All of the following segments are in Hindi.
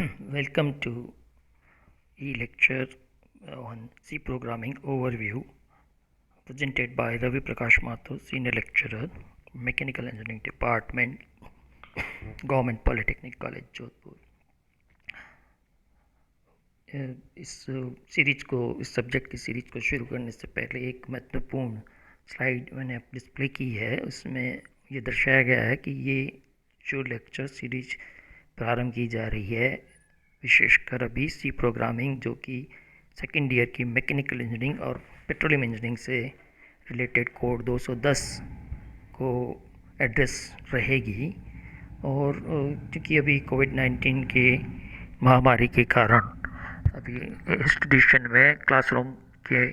Welcome to e-lecture on C programming overview presented by Ravi Prakash Mathur, Senior Lecturer, Mechanical Engineering Department, Government Polytechnic College, Jodhpur. इस सब्जेक्ट की सीरीज को शुरू करने से पहले एक महत्वपूर्ण स्लाइड मैंने डिस्प्ले की है। उसमें ये दर्शाया गया है कि ये जो लेक्चर सीरीज प्रारंभ की जा रही है, विशेषकर अभी सी प्रोग्रामिंग, जो कि सेकेंड ईयर की मैकेनिकल इंजीनियरिंग और पेट्रोलियम इंजीनियरिंग से रिलेटेड कोड 210 को एड्रेस रहेगी। और क्योंकि अभी कोविड-19 के महामारी के कारण अभी इंस्टीट्यूशन में क्लासरूम के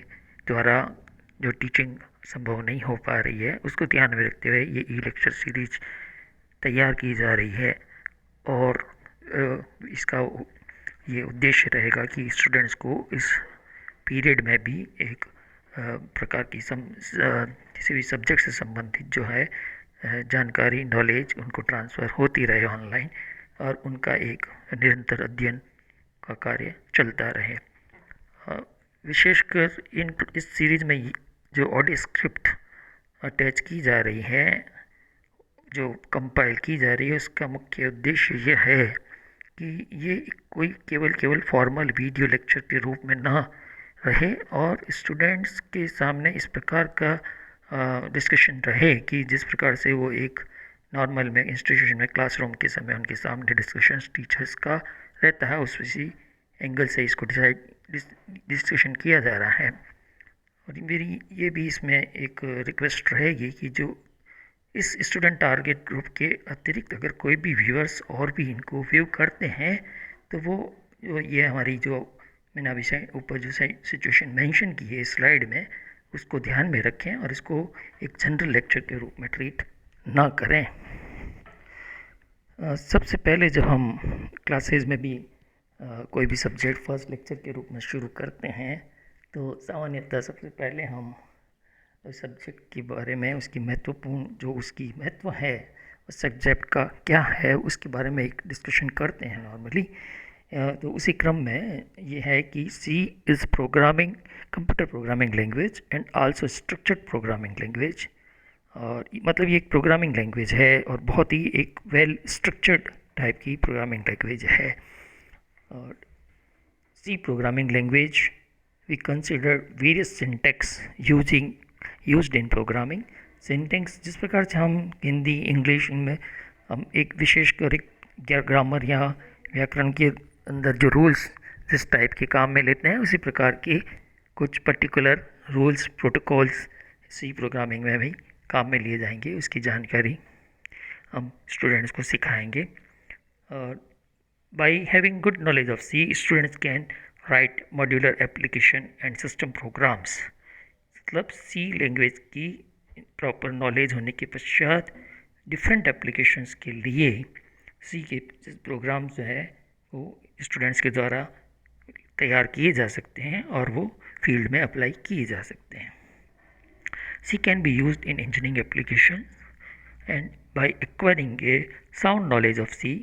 द्वारा जो टीचिंग संभव नहीं हो पा रही है, उसको ध्यान में रखते हुए ये ई लेक्चर सीरीज तैयार की जा रही है। और इसका ये उद्देश्य रहेगा कि स्टूडेंट्स को इस पीरियड में भी एक प्रकार की किसी भी सब्जेक्ट से संबंधित जो है जानकारी, नॉलेज उनको ट्रांसफ़र होती रहे ऑनलाइन, और उनका एक निरंतर अध्ययन का कार्य चलता रहे। विशेषकर इस सीरीज़ में जो ऑडियो स्क्रिप्ट अटैच की जा रही है, जो कंपाइल की जा रही है, उसका मुख्य उद्देश्य यह है कि ये कोई केवल फॉर्मल वीडियो लेक्चर के रूप में ना रहे और स्टूडेंट्स के सामने इस प्रकार का डिस्कशन रहे कि जिस प्रकार से वो एक नॉर्मल में इंस्टीट्यूशन में क्लासरूम के समय उनके सामने डिस्कशंस टीचर्स का रहता है, उसी एंगल से इसको डिस्कशन किया जा रहा है। और मेरी ये भी इसमें एक रिक्वेस्ट रहेगी कि जो इस स्टूडेंट टारगेट ग्रुप के अतिरिक्त अगर कोई भी व्यूअर्स और भी इनको व्यू करते हैं, तो वो ये हमारी जो मैंने अभी ऊपर जो सिचुएशन मेंशन की है स्लाइड में, उसको ध्यान में रखें और इसको एक जनरल लेक्चर के रूप में ट्रीट ना करें। सबसे पहले जब हम क्लासेस में भी कोई भी सब्जेक्ट फर्स्ट लेक्चर के रूप में शुरू करते हैं, तो सामान्यतः सबसे पहले हम उस सब्जेक्ट के बारे में, उसकी महत्वपूर्ण जो उसकी महत्व है, उस सब्जेक्ट का क्या है, उसके बारे में एक डिस्कशन करते हैं नॉर्मली। तो उसी क्रम में ये है कि C is programming computer programming language and also structured programming language. और मतलब ये एक प्रोग्रामिंग लैंग्वेज है और बहुत ही एक वेल स्ट्रक्चर्ड टाइप की प्रोग्रामिंग लैंग्वेज है। और C programming language we consider various syntax used in programming. Syntax जिस प्रकार से हम हिंदी, इंग्लिश, इनमें हम एक विशेषकर ग्रामर या व्याकरण के अंदर जो रूल्स जिस टाइप के काम में लेते हैं, उसी प्रकार के कुछ particular rules, protocols C programming में भी काम में लिए जाएंगे। उसकी जानकारी हम स्टूडेंट्स को सिखाएंगे। और by having good knowledge of C, students can write modular application and system programs. मतलब सी लैंग्वेज की प्रॉपर नॉलेज होने के पश्चात डिफरेंट एप्लीकेशंस के लिए सी के प्रोग्राम जो है वो स्टूडेंट्स के द्वारा तैयार किए जा सकते हैं और वो फील्ड में अप्लाई किए जा सकते हैं। C can be used in engineering application and by acquiring a sound knowledge of C,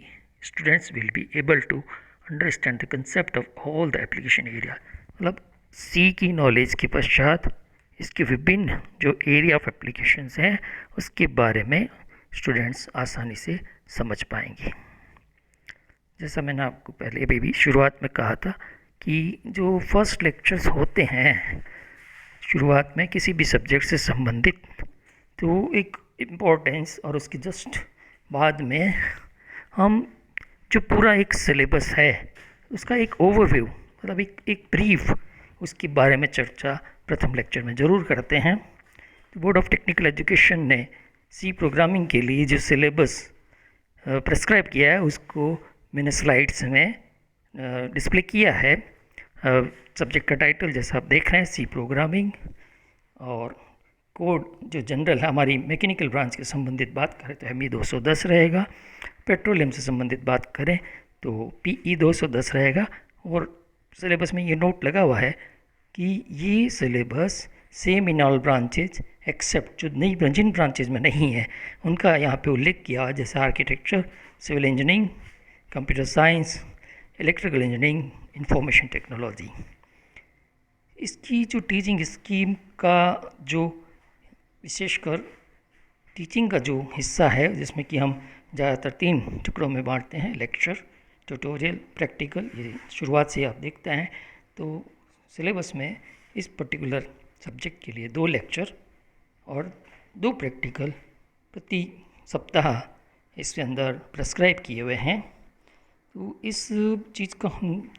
students will be able to understand the concept of all the application area. मतलब सी की नॉलेज के पश्चात इसके विभिन्न जो एरिया ऑफ एप्लीकेशंस हैं, उसके बारे में स्टूडेंट्स आसानी से समझ पाएंगे। जैसा मैंने आपको पहले भी शुरुआत में कहा था कि जो फर्स्ट लेक्चर्स होते हैं शुरुआत में किसी भी सब्जेक्ट से संबंधित, तो एक इम्पोर्टेंस और उसके जस्ट बाद में हम जो पूरा एक सिलेबस है उसका एक ओवरव्यू, मतलब एक ब्रीफ उसके बारे में चर्चा प्रथम लेक्चर में ज़रूर करते हैं। तो बोर्ड ऑफ टेक्निकल एजुकेशन ने सी प्रोग्रामिंग के लिए जो सिलेबस प्रेस्क्राइब किया है, उसको मैंने स्लाइड्स में डिस्प्ले किया है। सब्जेक्ट का टाइटल जैसा आप देख रहे हैं, सी प्रोग्रामिंग, और कोड जो जनरल है हमारी मैकेनिकल ब्रांच के संबंधित बात करें तो ME 210 रहेगा। पेट्रोलियम से संबंधित बात करें तो PE 210 रहेगा। और सिलेबस में ये नोट लगा हुआ है कि ये syllabus same in all branches except जो नई जिन ब्रांचेज में नहीं है उनका यहाँ पे उल्लेख किया, जैसे architecture, civil engineering, computer science, electrical engineering information technology. इसकी जो टीचिंग स्कीम का जो विशेषकर टीचिंग का जो हिस्सा है, जिसमें कि हम ज़्यादातर 3 टुकड़ों में बांटते हैं, लेक्चर, ट्यूटोरियल, प्रैक्टिकल। ये शुरुआत से आप देखते हैं तो सिलेबस में इस पर्टिकुलर सब्जेक्ट के लिए 2 लेक्चर और 2 प्रैक्टिकल प्रति सप्ताह इसके अंदर प्रेस्क्राइब किए हुए हैं। तो इस चीज़ का हम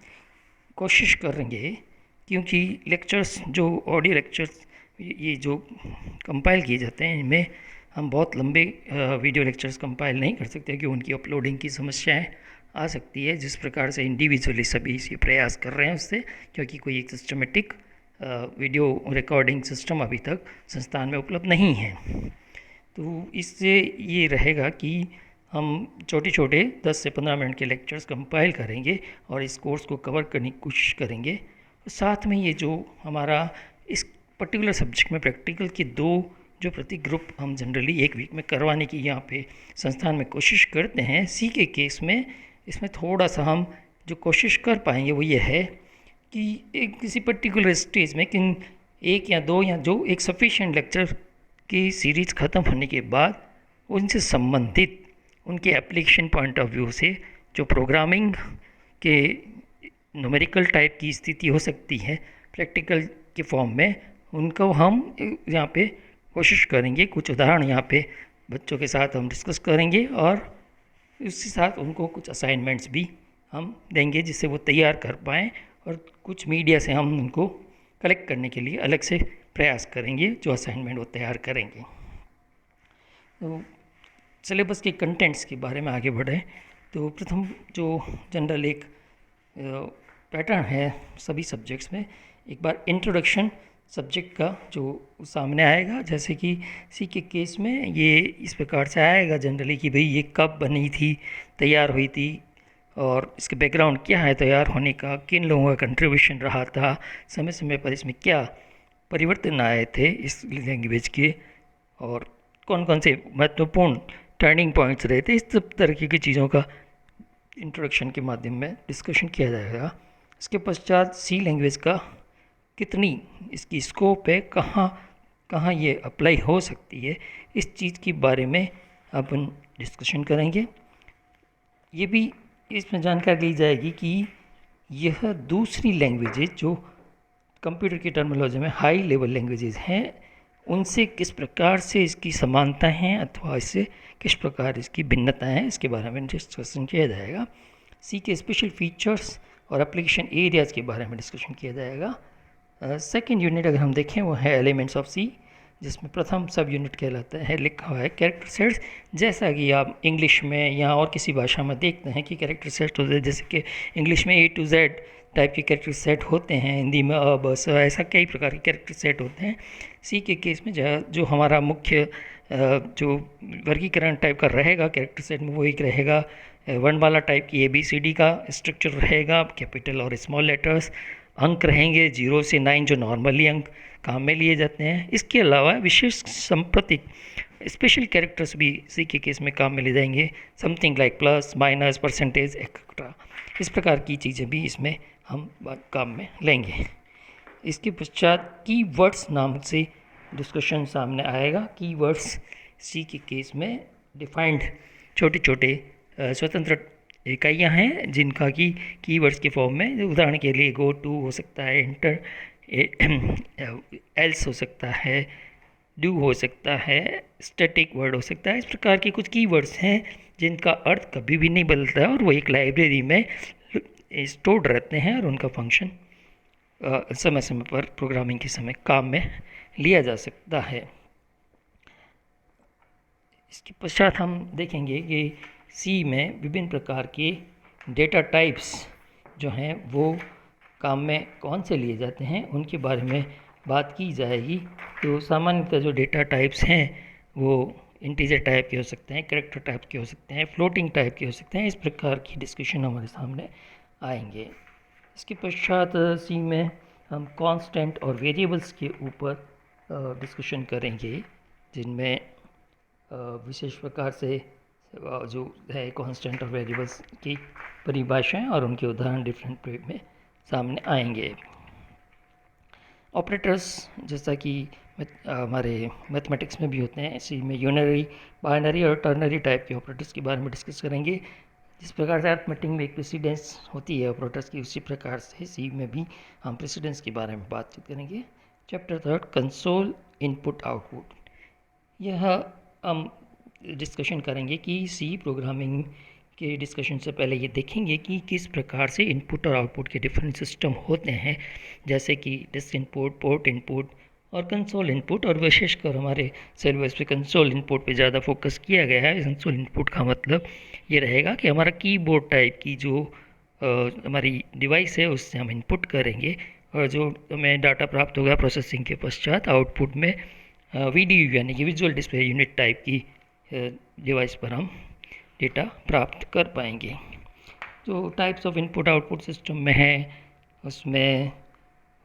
कोशिश करेंगे, क्योंकि लेक्चर्स जो ऑडियो लेक्चर्स ये जो कंपाइल किए जाते हैं, इनमें हम बहुत लंबे वीडियो लेक्चर्स कंपाइल नहीं कर सकते, क्योंकि उनकी अपलोडिंग की समस्याएं आ सकती है। जिस प्रकार से इंडिविजुअली सभी इसी प्रयास कर रहे हैं उससे, क्योंकि कोई एक सिस्टमेटिक वीडियो रिकॉर्डिंग सिस्टम अभी तक संस्थान में उपलब्ध नहीं है। तो इससे ये रहेगा कि हम छोटे छोटे 10 से 15 मिनट के लेक्चर्स कंपाइल करेंगे और इस कोर्स को कवर करने की कोशिश करेंगे। साथ में ये जो हमारा इस पर्टिकुलर सब्जेक्ट में प्रैक्टिकल के 2 जो प्रति ग्रुप हम जनरली 1 वीक में करवाने की यहाँ पे संस्थान में कोशिश करते हैं, सी के केस में इसमें थोड़ा सा हम जो कोशिश कर पाएंगे वो ये है कि एक किसी पर्टिकुलर स्टेज में किन 1 या 2 या जो एक सफिशिएंट लेक्चर की सीरीज़ ख़त्म होने के बाद उनसे संबंधित उनके एप्लीकेशन पॉइंट ऑफ व्यू से जो प्रोग्रामिंग के न्यूमेरिकल टाइप की स्थिति हो सकती है प्रैक्टिकल के फॉर्म में, उनको हम यहाँ पे कोशिश करेंगे। कुछ उदाहरण यहाँ पे बच्चों के साथ हम डिस्कस करेंगे और उसके साथ उनको कुछ असाइनमेंट्स भी हम देंगे जिससे वो तैयार कर पाएँ, और कुछ मीडिया से हम उनको कलेक्ट करने के लिए अलग से प्रयास करेंगे जो असाइनमेंट वो तैयार करेंगे। तो सिलेबस के कंटेंट्स के बारे में आगे बढ़ें तो प्रथम जो जनरल एक पैटर्न है सभी सब्जेक्ट्स में, एक बार इंट्रोडक्शन सब्जेक्ट का जो सामने आएगा। जैसे कि सी के केस में ये इस प्रकार से आएगा जनरली कि भाई ये कब बनी थी, तैयार हुई थी, और इसके बैकग्राउंड क्या है तैयार होने का, किन लोगों का कंट्रीब्यूशन रहा था, समय समय पर इसमें क्या परिवर्तन आए थे इस लैंग्वेज के, और कौन कौन से महत्वपूर्ण टर्निंग पॉइंट्स रहे थे। इस सब तरीके की चीज़ों का इंट्रोडक्शन के माध्यम में डिस्कशन किया जाएगा। इसके पश्चात सी लैंग्वेज का कितनी इसकी स्कोप है, कहाँ कहाँ ये अप्लाई हो सकती है, इस चीज़ के बारे में अपन डिस्कशन करेंगे। ये भी इसमें जानकारी ली जाएगी कि यह दूसरी लैंग्वेजेज जो कंप्यूटर की टर्मिनोलॉजी में हाई लेवल लैंग्वेजेज हैं, उनसे किस प्रकार से इसकी समानता हैं अथवा इससे किस प्रकार इसकी भिन्नता है, इसके बारे में डिस्कशन किया जाएगा। सी के स्पेशल फीचर्स और एप्लीकेशन एरियाज़ के बारे में डिस्कशन किया जाएगा। सेकेंड यूनिट अगर हम देखें वो है एलिमेंट्स ऑफ सी, जिसमें प्रथम सब यूनिट कहलाता है, लिखा हुआ है कैरेक्टर सेट्स। जैसा कि आप इंग्लिश में या और किसी भाषा में देखते हैं कि कैरेक्टर सेट होते हैं, जैसे कि इंग्लिश में A to Z टाइप के कैरेक्टर सेट होते हैं, हिंदी में अ ब स, ऐसा कई प्रकार के कैरेक्टर सेट होते हैं। सी के केस में जो हमारा मुख्य जो वर्गीकरण टाइप का रहेगा कैरेक्टर सेट में, वो एक रहेगा वर्णमाला टाइप की ABCD का स्ट्रक्चर रहेगा, कैपिटल और स्मॉल लेटर्स। अंक रहेंगे 0 से 9 जो नॉर्मली अंक काम में लिए जाते हैं। इसके अलावा विशेष संप्रतीक स्पेशल कैरेक्टर्स भी सी के केस में काम में ले जाएंगे, something like plus, minus, percentage, etcetera. इस प्रकार की चीज़ें भी इसमें हम काम में लेंगे। इसके पश्चात कीवर्ड्स नाम से डिस्कशन सामने आएगा। कीवर्ड्स सी के केस में डिफाइंड छोटे छोटे स्वतंत्र इकाइयाँ हैं जिनका कि कीवर्ड्स के फॉर्म में, उदाहरण के लिए गो टू हो सकता है, इंटर एल्स हो सकता है, डू हो सकता है, स्टैटिक वर्ड हो सकता है। इस प्रकार के कुछ कीवर्ड्स हैं जिनका अर्थ कभी भी नहीं बदलता है और वो एक लाइब्रेरी में स्टोर्ड रहते हैं और उनका फंक्शन समय समय पर प्रोग्रामिंग के समय काम में लिया जा सकता है। इसके पश्चात हम देखेंगे कि सी में विभिन्न प्रकार के डेटा टाइप्स जो हैं वो काम में कौन से लिए जाते हैं, उनके बारे में बात की जाएगी। तो सामान्यतः जो डेटा टाइप्स हैं वो इंटीजर टाइप के हो सकते हैं, कैरेक्टर टाइप के हो सकते हैं, फ्लोटिंग टाइप के हो सकते हैं। इस प्रकार की डिस्कशन हमारे सामने आएंगे। इसके पश्चात सी में हम कांस्टेंट और वेरिएबल्स के ऊपर डिस्कशन करेंगे, जिनमें विशेष प्रकार से जो है कांस्टेंट और वेरिएबल्स की परिभाषाएं और उनके उदाहरण डिफरेंट पीरियड में सामने आएंगे। ऑपरेटर्स जैसा कि हमारे मैथमेटिक्स में भी होते हैं, इसी में यूनरी, बाइनरी और टर्नरी टाइप के ऑपरेटर्स के बारे में डिस्कस करेंगे। जिस प्रकार से अरिथमेटिक में एक प्रेसिडेंस होती है ऑपरेटर्स की, उसी प्रकार से सी में भी हम प्रेसिडेंस के बारे में बातचीत करेंगे। चैप्टर 3 कंसोल इनपुट आउटपुट, यह हम डिस्कशन करेंगे कि सी प्रोग्रामिंग के डिस्कशन से पहले ये देखेंगे कि किस प्रकार से इनपुट और आउटपुट के डिफरेंट सिस्टम होते हैं, जैसे कि डिस्क इनपुट, पोर्ट इनपुट और कंसोल इनपुट। और विशेषकर हमारे सिलेबस पे कंसोल इनपुट पे ज़्यादा फोकस किया गया है। कंसोल इनपुट का मतलब ये रहेगा कि हमारा कीबोर्ड टाइप की जो हमारी डिवाइस है उससे हम इनपुट करेंगे, और जो हमें डाटा प्राप्त होगा प्रोसेसिंग के पश्चात आउटपुट में वीडीयू यानी कि विजुअल डिस्प्ले यूनिट टाइप की डिवाइस पर हम डेटा प्राप्त कर पाएंगे। तो types of input output system में है, उसमें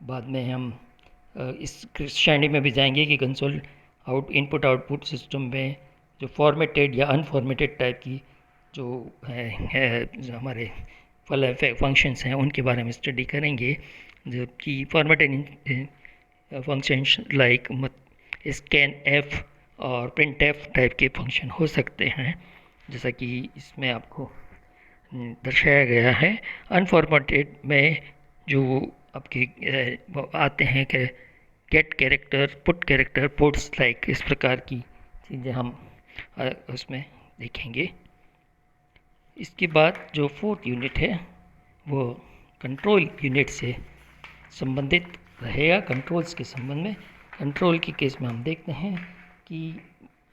बाद में हम इस श्रेणी में भी जाएंगे कि कंसोल इनपुट आउटपुट सिस्टम में जो फॉर्मेटेड या अनफॉर्मेटेड टाइप की जो है जो हमारे फंक्शंस हैं उनके बारे में स्टडी करेंगे, जबकि formatted functions like scan F और प्रिंट एफ टाइप के फंक्शन हो सकते हैं, जैसा कि इसमें आपको दर्शाया गया है। अनफॉर्मेटेड में जो आपके आते हैं कि get character, put character, puts like इस प्रकार की चीज़ें हम उसमें देखेंगे। इसके बाद जो फोर्थ यूनिट है वो कंट्रोल यूनिट से संबंधित रहेगा। कंट्रोल्स के संबंध में, कंट्रोल के केस में हम देखते हैं कि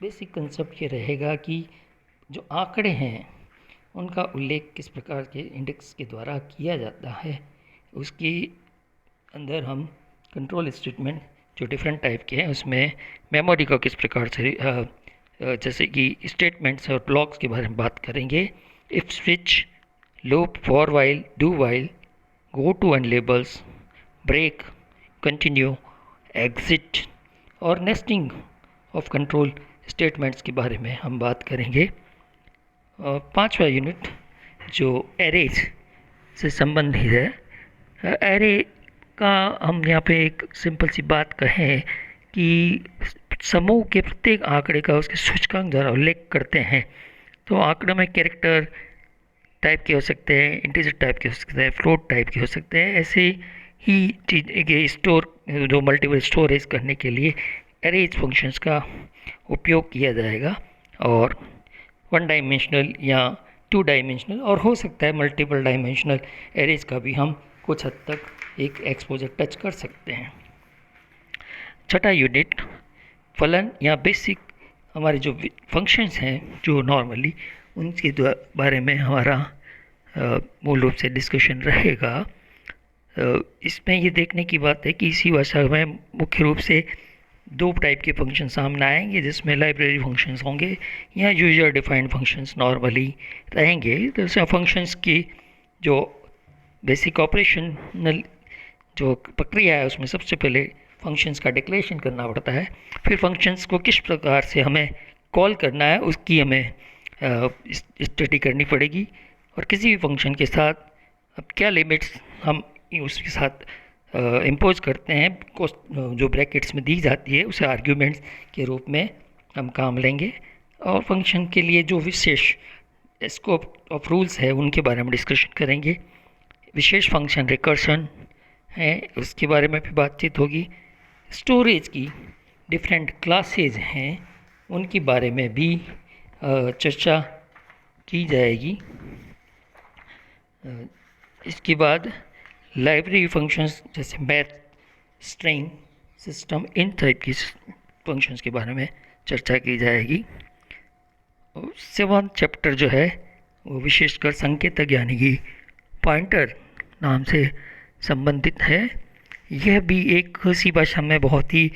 बेसिक कंसेप्ट ये रहेगा कि जो आंकड़े हैं उनका उल्लेख किस प्रकार के इंडेक्स के द्वारा किया जाता है। उसके अंदर हम कंट्रोल स्टेटमेंट जो डिफरेंट टाइप के हैं उसमें मेमोरी को किस प्रकार से जैसे कि स्टेटमेंट्स और ब्लॉक्स के बारे में बात करेंगे। If switch, loop, for while, do while, go to and labels, break, continue, exit और नेस्टिंग ऑफ कंट्रोल स्टेटमेंट्स के बारे में हम बात करेंगे। पांचवा यूनिट जो एरेज से संबंधित है। एरे का हम यहाँ पे एक सिंपल सी बात कहें कि समूह के प्रत्येक आंकड़े का उसके सूचकांक द्वारा उल्लेख करते हैं। तो आंकड़े में कैरेक्टर टाइप के हो सकते हैं, इंटीजर टाइप के हो सकते हैं, फ्लोट टाइप के हो सकते हैं। ऐसे ही चीज़ के स्टोर जो मल्टीपल स्टोरेज करने के लिए एरेज फंक्शंस का उपयोग किया जाएगा, और वन डायमेंशनल या टू डायमेंशनल और हो सकता है मल्टीपल डायमेंशनल एरेज का भी हम कुछ हद तक एक एक्सपोजर टच कर सकते हैं। छठा यूनिट फलन या बेसिक हमारे जो फंक्शंस हैं जो नॉर्मली उनके बारे में हमारा मूल रूप से डिस्कशन रहेगा। इसमें ये देखने की बात है कि इसी भाषा में मुख्य रूप से दो टाइप के फंक्शन सामने आएंगे, जिसमें लाइब्रेरी फंक्शंस होंगे या यूजर डिफाइंड फंक्शंस नॉर्मली रहेंगे। तो फंक्शंस की जो बेसिक ऑपरेशनल जो प्रक्रिया है उसमें सबसे पहले फंक्शंस का डिक्लेरेशन करना पड़ता है, फिर फंक्शंस को किस प्रकार से हमें कॉल करना है उसकी हमें स्टडी करनी पड़ेगी, और किसी भी फंक्शन के साथ अब क्या लिमिट्स हम उसके साथ इम्पोज करते हैं, जो ब्रैकेट्स में दी जाती है उसे आर्ग्यूमेंट्स के रूप में हम काम लेंगे। और फंक्शन के लिए जो विशेष स्कोप ऑफ रूल्स है उनके बारे में डिस्कशन करेंगे। विशेष फंक्शन रिकर्शन है उसके बारे में भी बातचीत होगी। स्टोरेज की डिफरेंट क्लासेज हैं उनके बारे में भी चर्चा की जाएगी। इसके बाद लाइब्रेरी फंक्शंस जैसे मैथ, स्ट्रिंग, सिस्टम, इन टाइप की फंक्शंस के बारे में चर्चा की जाएगी। और 7वां चैप्टर जो है वो विशेषकर संकेतक यानी कि पॉइंटर नाम से संबंधित है। यह भी एक सी भाषा में बहुत ही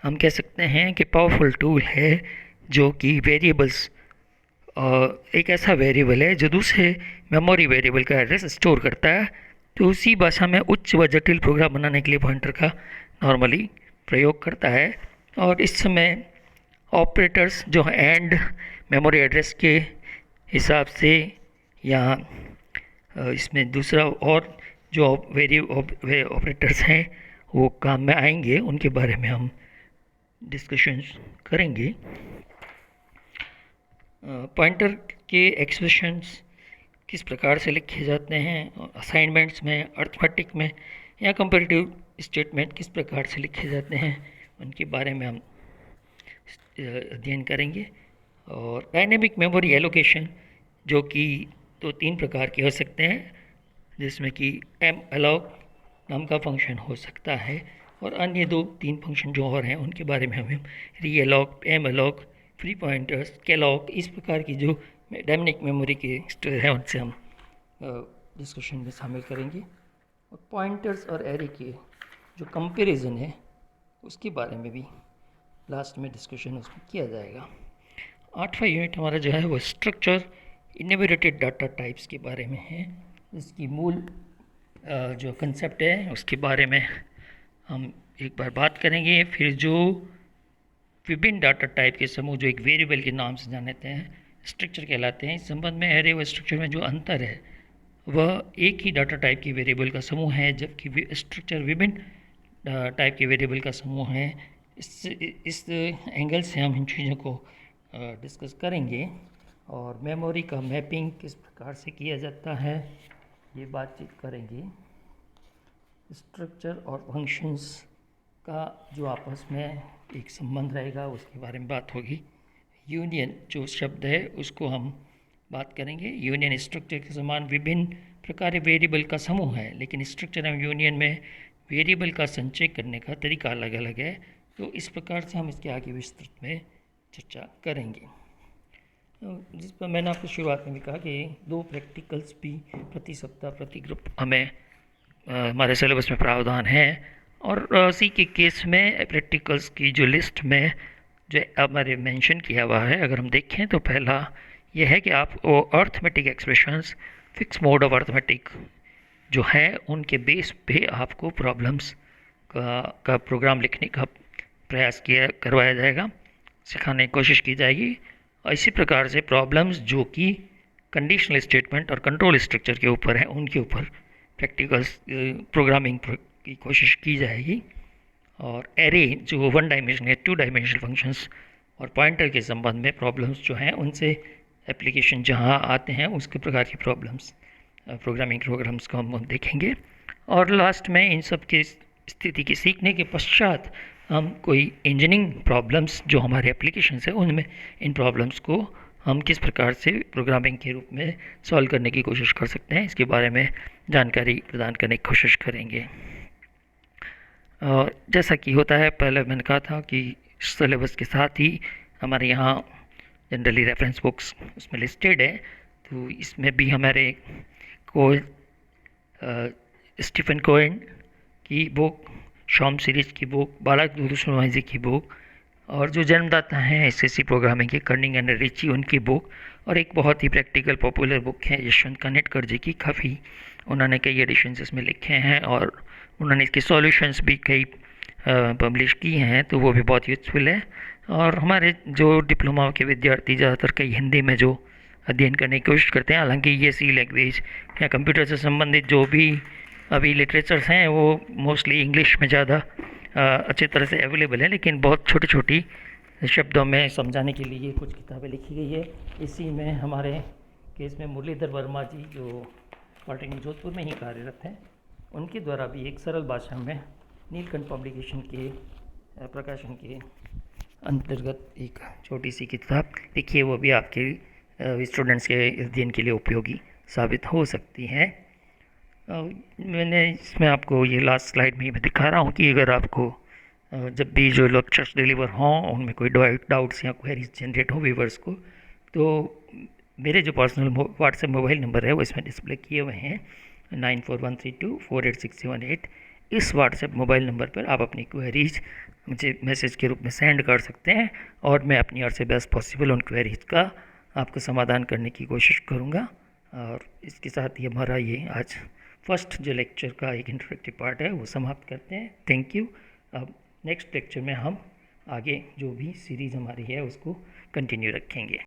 हम कह सकते हैं कि पावरफुल टूल है, जो कि वेरिएबल्स एक ऐसा वेरिएबल है जो दूसरे मेमोरी वेरिएबल का एड्रेस स्टोर करता है। तो उसी भाषा में उच्च व जटिल प्रोग्राम बनाने के लिए पॉइंटर का नॉर्मली प्रयोग करता है। और इस समय ऑपरेटर्स जो एंड मेमोरी एड्रेस के हिसाब से या इसमें दूसरा और जो ऑपरेटर्स हैं वो काम में आएंगे, उनके बारे में हम डिस्कशंस करेंगे। पॉइंटर के एक्सप्रेशंस किस प्रकार से लिखे जाते हैं, असाइनमेंट्स में, अर्थमेटिक में या कंपैरेटिव स्टेटमेंट किस प्रकार से लिखे जाते हैं, उनके बारे में हम अध्ययन करेंगे। और डायनेमिक मेमोरी एलोकेशन जो कि 2-3 प्रकार के हो सकते हैं, जिसमें कि malloc नाम का फंक्शन हो सकता है और अन्य 2-3 फंक्शन जो और हैं उनके बारे में हम realloc, malloc, free pointers, calloc, इस प्रकार की जो डायनेमिक मेमोरी के स्टोर हैं उनसे हम डिस्कशन में शामिल करेंगे। और पॉइंटर्स और एरे के जो कंपैरिजन है उसके बारे में भी लास्ट में डिस्कशन उसमें किया जाएगा। 8वां यूनिट हमारा जो है वो स्ट्रक्चर इनहेरिटेड डाटा टाइप्स के बारे में है। इसकी मूल जो कंसेप्ट है उसके बारे में हम एक बार बात करेंगे। फिर जो विभिन्न डाटा टाइप के समूह जो एक वेरिएबल के नाम से जानते हैं स्ट्रक्चर कहलाते हैं। इस संबंध में एरे व स्ट्रक्चर में जो अंतर है वह एक ही डाटा टाइप के वेरिएबल का समूह है, जबकि स्ट्रक्चर विभिन्न टाइप के वेरिएबल का समूह है। इस एंगल से हम इन चीज़ों को डिस्कस करेंगे। और मेमोरी का मैपिंग किस प्रकार से किया जाता है ये बातचीत करेंगे। स्ट्रक्चर और फंक्शंस का जो आपस में एक संबंध रहेगा उसके बारे में बात होगी। यूनियन जो शब्द है उसको हम बात करेंगे। यूनियन स्ट्रक्चर के समान विभिन्न प्रकार वेरिएबल का समूह है, लेकिन स्ट्रक्चर एवं यूनियन में वेरिएबल का संचय करने का तरीका अलग अलग है। तो इस प्रकार से हम इसके आगे विस्तृत में चर्चा करेंगे। जिस पर मैंने आपको शुरुआत में भी कहा कि 2 प्रैक्टिकल्स भी प्रति सप्ताह प्रति ग्रुप हमें हमारे सिलेबस में प्रावधान है। और सी के केस में प्रैक्टिकल्स की जो लिस्ट में जो हमारे मेंशन किया हुआ है, अगर हम देखें तो पहला यह है कि आप वो arithmetic expressions, fix mode of arithmetic जो है उनके बेस पे आपको प्रॉब्लम्स का प्रोग्राम लिखने का प्रयास करवाया जाएगा, सिखाने की कोशिश की जाएगी। और इसी प्रकार से प्रॉब्लम्स जो कि कंडीशनल स्टेटमेंट और कंट्रोल स्ट्रक्चर के ऊपर है उनके ऊपर प्रैक्टिकल्स प्रोग्रामिंग की कोशिश की जाएगी। और एरे जो 1 डायमेंशनल या 2 डायमेंशनल फंक्शंस और पॉइंटर के संबंध में प्रॉब्लम्स जो हैं उनसे एप्लीकेशन जहां आते हैं उसके प्रकार की प्रॉब्लम्स प्रोग्रामिंग प्रोग्राम्स को हम देखेंगे। और लास्ट में इन सब की स्थिति के सीखने के पश्चात हम कोई इंजीनियरिंग प्रॉब्लम्स जो हमारे एप्लीकेशंस है उनमें इन प्रॉब्लम्स को हम किस प्रकार से प्रोग्रामिंग के रूप में सॉल्व करने की कोशिश कर सकते हैं इसके बारे में जानकारी प्रदान करने की कोशिश करेंगे। और जैसा कि होता है, पहले मैंने कहा था कि सिलेबस के साथ ही हमारे यहाँ जनरली रेफरेंस बुक्स उसमें लिस्टेड है। तो इसमें भी हमारे स्टीफन कोहेन की बुक, शॉम सीरीज की बुक, बालाक की बुक, और जो जन्मदाता हैं एसएससी प्रोग्रामिंग के कर्निंग एंड रिची उनकी बुक, और एक बहुत ही प्रैक्टिकल पॉपुलर बुक है यशवंत कानेटकर जी की। काफ़ी उन्होंने कई एडिशंस इसमें लिखे हैं और उन्होंने इसके सॉल्यूशंस भी कई पब्लिश किए हैं, तो वो भी बहुत यूज़फुल है। और हमारे जो डिप्लोमा के विद्यार्थी ज़्यादातर कई हिंदी में जो अध्ययन करने की कोशिश करते हैं, हालांकि ये सी लैंग्वेज या कंप्यूटर से संबंधित जो भी अभी लिटरेचर्स हैं वो मोस्टली इंग्लिश में ज़्यादा अच्छी तरह से अवेलेबल है, लेकिन बहुत छोटी छोटी शब्दों में समझाने के लिए कुछ किताबें लिखी गई है। इसी में हमारे केस में मुरलीधर वर्मा जी जो पॉलिटेक्निक जोधपुर में ही कार्यरत हैं, उनके द्वारा भी एक सरल भाषा में नीलकंठ पब्लिकेशन के प्रकाशन के अंतर्गत एक छोटी सी किताब लिखी है, वो भी आपके स्टूडेंट्स के अध्ययन के लिए उपयोगी साबित हो सकती है। मैंने इसमें आपको ये लास्ट स्लाइड में मैं दिखा रहा हूँ कि अगर आपको जब भी जो लेक्चर्स डिलीवर हों उनमें कोई डाउट्स या क्वेरीज जनरेट हो व्यूवर्स को, तो मेरे जो पर्सनल व्हाट्सएप मोबाइल नंबर है वो इसमें डिस्प्ले किए हुए हैं 9413248678। इस व्हाट्सएप मोबाइल नंबर पर आप अपनी क्वेरीज मुझे मैसेज के रूप में सेंड कर सकते हैं और मैं अपनी ओर से बेस्ट पॉसिबल उन क्वेरीज का आपको समाधान करने की कोशिश करूँगा। और इसके साथ ही हमारा ये आज फर्स्ट जो लेक्चर का एक इंटरेक्टिव पार्ट है वो समाप्त करते हैं। Thank you. अब नेक्स्ट लेक्चर में हम आगे जो भी सीरीज़ हमारी है उसको कंटिन्यू रखेंगे।